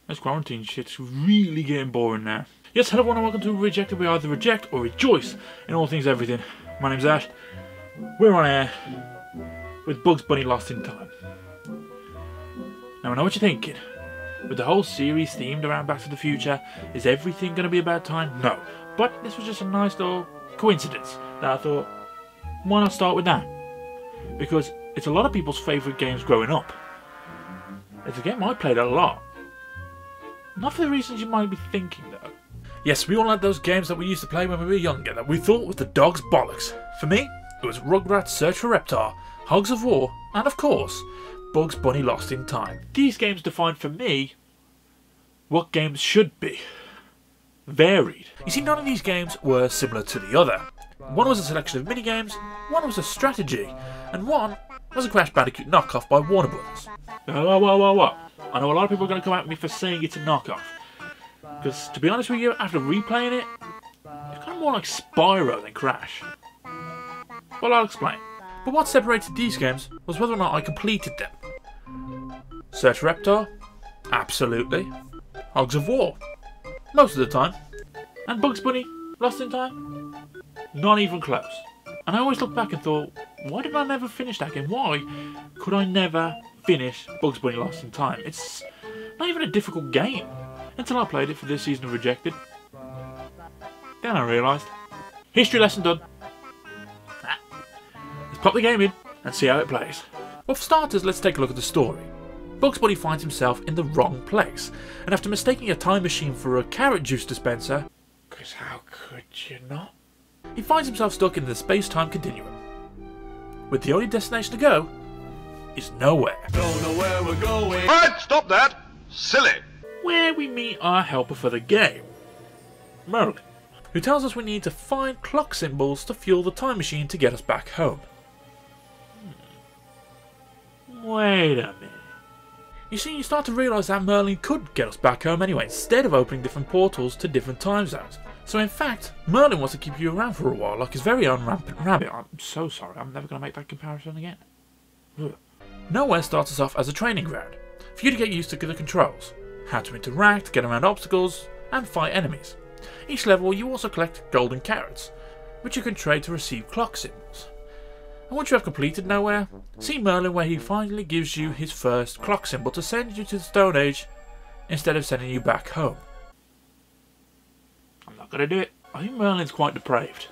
This quarantine shit's really getting boring now. Yes, hello everyone and welcome to Rejected. We either reject or rejoice in all things everything. My name's Ash. We're on air with Bugs Bunny Lost in Time. Now I know what you're thinking. With the whole series themed around Back to the Future, is everything going to be about time? No. But this was just a nice little coincidence that I thought, why not start with that? Because it's a lot of people's favourite games growing up. It's a game I played a lot. Not for the reasons you might be thinking though. Yes, we all had those games that we used to play when we were younger that we thought was the dog's bollocks. For me, it was Rugrats Search for Reptar, Hogs of War, and of course, Bugs Bunny Lost in Time. These games defined for me what games should be. Varied. You see, none of these games were similar to the other. One was a selection of minigames, one was a strategy, and one was a Crash Bandicoot knockoff by Warner Brothers. Whoa. I know a lot of people are going to come at me for saying it's a knockoff. Because, to be honest with you, after replaying it, it's kind of more like Spyro than Crash. Well, I'll explain. But what separated these games was whether or not I completed them. Search for Reptar? Absolutely. Hogs of War? Most of the time. And Bugs Bunny Lost in Time? Not even close. And I always looked back and thought, why did I never finish that game? Why could I never finish Bugs Bunny Lost in Time? It's not even a difficult game. Until I played it for this season of Rejected. Then I realised. History lesson done. Let's pop the game in and see how it plays. Well, for starters, let's take a look at the story. Bugs Bunny finds himself in the wrong place, and after mistaking a time machine for a carrot juice dispenser, because how could you not? He finds himself stuck in the space-time continuum, with the only destination to go is nowhere. Don't know where we're going. Right, stop that! Silly! Where we meet our helper for the game, Merlin, who tells us we need to find clock symbols to fuel the time machine to get us back home. Wait a minute. You see, you start to realise that Merlin could get us back home anyway, instead of opening different portals to different time zones. So in fact, Merlin wants to keep you around for a while, like his very own rampant rabbit. I'm so sorry, I'm never going to make that comparison again. Ugh. Nowhere starts us off as a training ground, for you to get used to the controls, how to interact, get around obstacles, and fight enemies. Each level you also collect golden carrots, which you can trade to receive clock symbols. And once you have completed Nowhere, see Merlin where he finally gives you his first clock symbol to send you to the Stone Age, instead of sending you back home. I'm not going to do it. I think Merlin's quite depraved.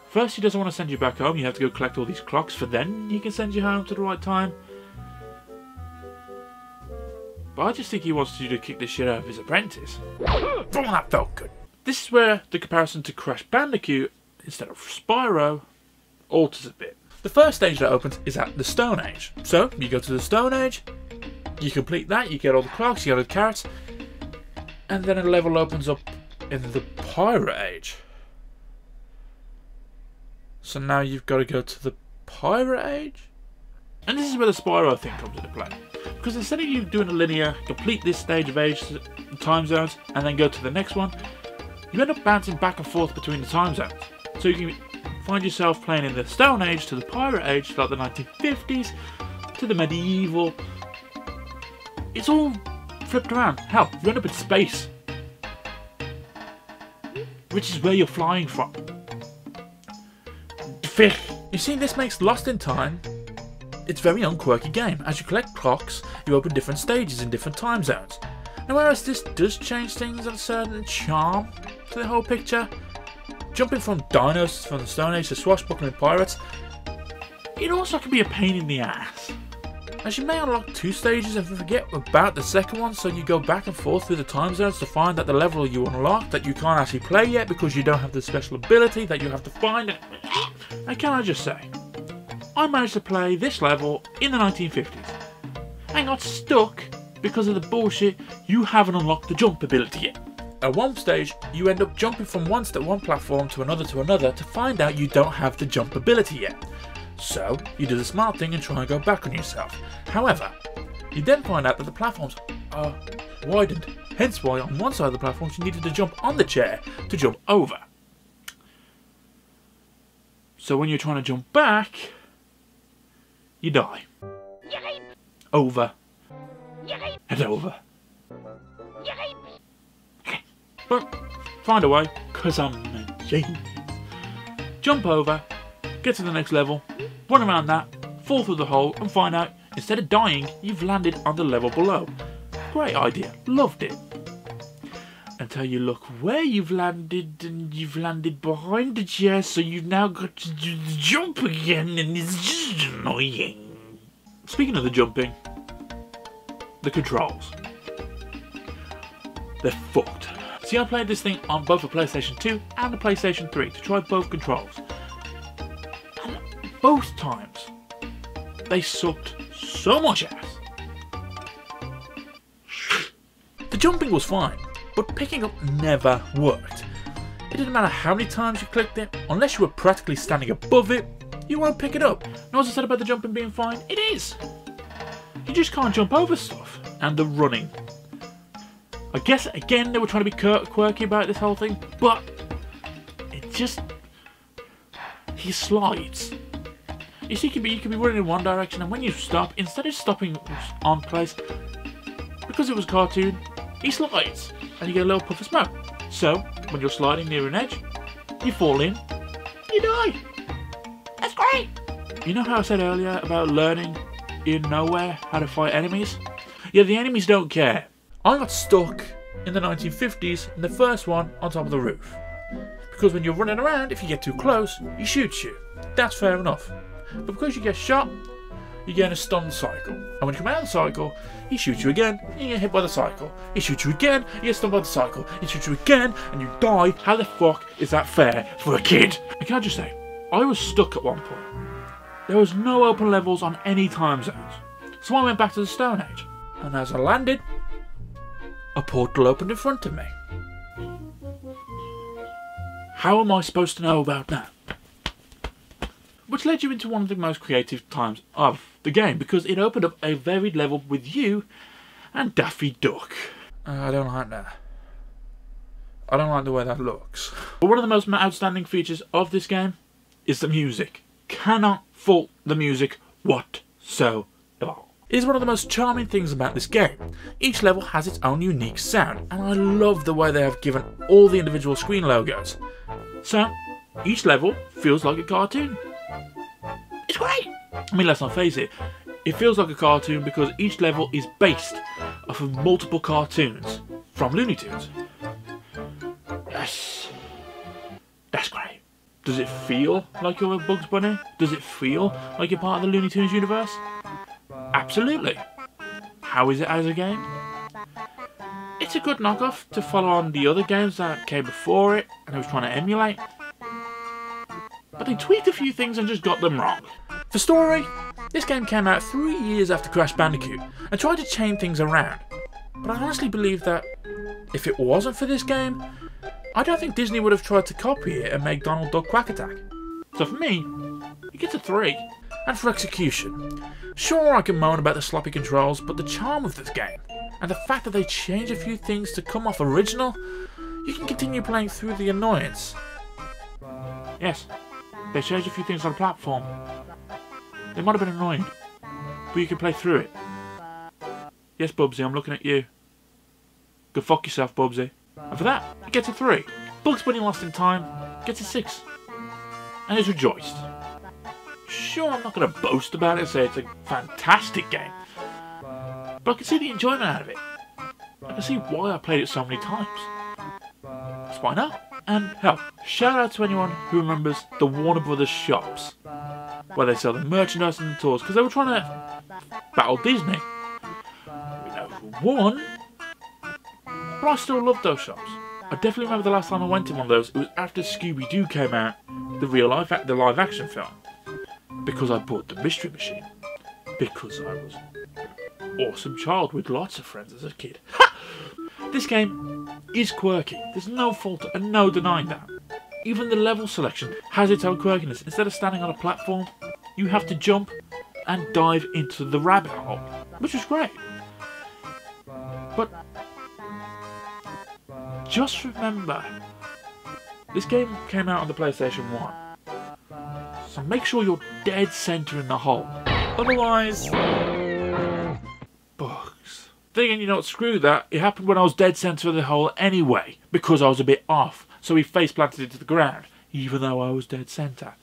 First, he doesn't want to send you back home, you have to go collect all these clocks, for then he can send you home to the right time. But I just think he wants you to kick the shit out of his apprentice. Oh, that felt good. This is where the comparison to Crash Bandicoot, instead of Spyro, alters a bit. The first stage that opens is at the Stone Age. So, you go to the Stone Age, you complete that, you get all the clocks, you get all the carrots, and then a level opens up in the Pirate Age. So now you've got to go to the Pirate Age? And this is where the Spyro thing comes into play. Because instead of you doing a linear, complete this stage of age time zones, and then go to the next one, you end up bouncing back and forth between the time zones. So you can find yourself playing in the Stone Age to the Pirate Age, like the 1950s, to the medieval. It's all flipped around. Hell, you end up in space, which is where you're flying from. You see, this makes Lost in Time its very own quirky game. As you collect clocks, you open different stages in different time zones. Now, whereas this does change things and a certain charm to the whole picture, jumping from dinos from the Stone Age to swashbuckling pirates, it also can be a pain in the ass. As you may unlock two stages and forget about the second one, so you go back and forth through the time zones to find that the level you unlocked that you can't actually play yet because you don't have the special ability that you have to find. And can I just say, I managed to play this level in the 1950s and got stuck because of the bullshit you haven't unlocked the jump ability yet. At one stage, you end up jumping from one platform to another to find out you don't have the jump ability yet. So, you do the smart thing and try and go back on yourself. However, you then find out that the platforms are widened, hence why on one side of the platforms you needed to jump on the chair to jump over. So when you're trying to jump back, you die. Over. And over. But find a way, because I'm a genius. Jump over, get to the next level, run around that, fall through the hole and find out, instead of dying, you've landed on the level below. Great idea, loved it. Until you look where you've landed, and you've landed behind the chair, so you've now got to do the jump again, and it's just annoying. Speaking of the jumping, the controls. They're fucked. See, I played this thing on both the PlayStation 2 and the PlayStation 3 to try both controls. And both times, they sucked so much ass. The jumping was fine, but picking up never worked. It didn't matter how many times you clicked it, unless you were practically standing above it, you won't pick it up. And as I said about the jumping being fine, it is. You just can't jump over stuff. And the running. I guess, again, they were trying to be quirky about this whole thing, but it just... he slides. You see, you can be running in one direction, and when you stop, instead of stopping on place, because it was cartoon, he slides, and you get a little puff of smoke. So, when you're sliding near an edge, you fall in, you die. That's great. You know how I said earlier about learning in nowhere how to fight enemies? Yeah, the enemies don't care. I got stuck in the 1950s in the first one on top of the roof. Because when you're running around, if you get too close, he shoots you. That's fair enough. But because you get shot, you get in a stun cycle. And when you come out of the cycle, he shoots you again, and you get hit by the cycle. He shoots you again, you get stunned by the cycle. He shoots you again, and you die. How the fuck is that fair for a kid? And can I just say, I was stuck at one point. There was no open levels on any time zones. So I went back to the Stone Age. And as I landed, a portal opened in front of me. How am I supposed to know about that? Which led you into one of the most creative times of the game, because it opened up a varied level with you and Daffy Duck. I don't like that. I don't like the way that looks. But one of the most outstanding features of this game is the music. Cannot fault the music whatsoever. It is one of the most charming things about this game. Each level has its own unique sound, and I love the way they have given all the individual screen logos. So, each level feels like a cartoon. It's great! I mean, let's not face it, it feels like a cartoon because each level is based off of multiple cartoons from Looney Tunes. Yes! That's great. Does it feel like you're a Bugs Bunny? Does it feel like you're part of the Looney Tunes universe? Absolutely. How is it as a game? It's a good knockoff to follow on the other games that came before it and it was trying to emulate. But they tweaked a few things and just got them wrong. For story, this game came out 3 years after Crash Bandicoot and tried to change things around. But I honestly believe that if it wasn't for this game, I don't think Disney would have tried to copy it and make Donald Duck Quack Attack. So for me, it gets a 3. And for execution, sure I can moan about the sloppy controls, but the charm of this game, and the fact that they change a few things to come off original, you can continue playing through the annoyance. Yes, they changed a few things on the platform. They might have been annoying, but you can play through it. Yes, Bubsy, I'm looking at you. Go fuck yourself, Bubsy. And for that, it gets a 3. Bugs Bunny Lost in Time gets a 6. And is rejoiced. Sure, I'm not going to boast about it and say it's a fantastic game, but I can see the enjoyment out of it. I can see why I played it so many times. That's why not. And hell, shout out to anyone who remembers the Warner Brothers shops, where they sell the merchandise and the toys, because they were trying to battle Disney. We know who won, but I still love those shops. I definitely remember the last time I went to one of those, it was after Scooby-Doo came out, the live action film. Because I bought the Mystery Machine. Because I was an awesome child with lots of friends as a kid. Ha! This game is quirky. There's no fault and no denying that. Even the level selection has its own quirkiness. Instead of standing on a platform, you have to jump and dive into the rabbit hole. Which is great. But just remember, this game came out on the PlayStation 1. So make sure you're dead centre in the hole. Otherwise, bugs. Then again, you know what, screw that. It happened when I was dead centre of the hole anyway. because I was a bit off, so he face planted into the ground, even though I was dead centre.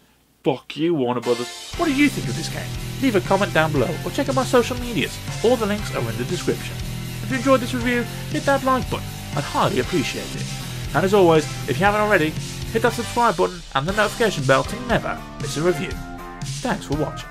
Fuck you, Warner Brothers. What do you think of this game? Leave a comment down below or check out my social medias. All the links are in the description. If you enjoyed this review, hit that like button. I'd highly appreciate it. And as always, if you haven't already, hit that subscribe button and the notification bell to never miss a review. Thanks for watching.